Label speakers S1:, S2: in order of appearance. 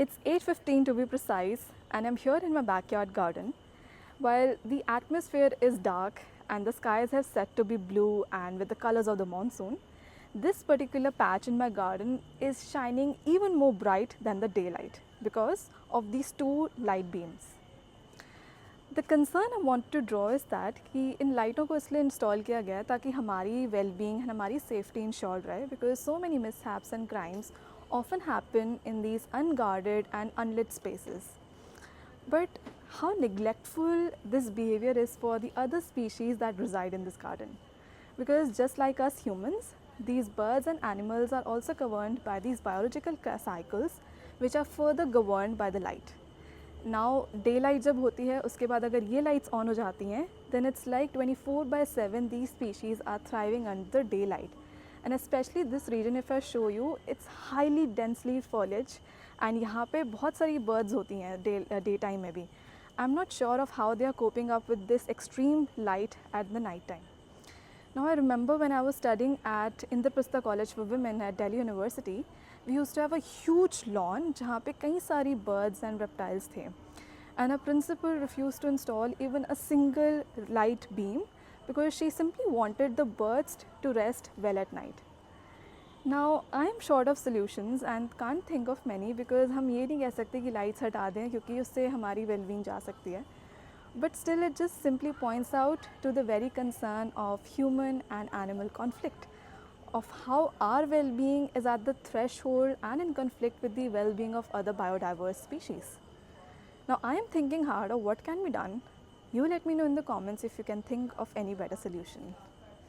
S1: It's 8:15 to be precise, and I'm here in my backyard garden. While the atmosphere is dark and the skies have set to be blue and with the colors of the monsoon, this particular patch in my garden is shining even more bright than the daylight because of these two light beams. The concern I want to draw is that कि इन लाइटों को इसलिए install किया गया है ताकि हमारी well-being and हमारी सेफ्टी इंश्योर्ड रहे, because so many mishaps and crimes often happen in these unguarded and unlit spaces. But how neglectful this behavior is for the other species that reside in this garden. Because just like us humans, these birds and animals are also governed by these biological cycles which are further governed by the light. Now daylight जब होती है उसके बाद अगर ये lights on हो जाती हैं, then it's like 24/7 these species are thriving under daylight. And especially this region, if I show you, it's highly densely foliage and यहाँ पे बहुत सारी birds होती हैं daytime में भी. I'm not sure of how they are coping up with this extreme light at the night time. Now I remember when I was studying at Indraprastha College for Women at Delhi University, we used to have a huge lawn जहाँ पे कई सारी birds and reptiles थे. And our principal refused to install even a single light beam because she simply wanted the birds to rest well at night. Now I am short of solutions and can't think of many because हम ये नहीं कह सकते कि lights हटा दें क्योंकि उससे हमारी well-being जा सकती है. But still it just simply points out to the very concern of human and animal conflict, of how our well-being is at the threshold and in conflict with the well-being of other biodiverse species. Now I am thinking hard of what can be done. You let me know in the comments if you can think of any better solution.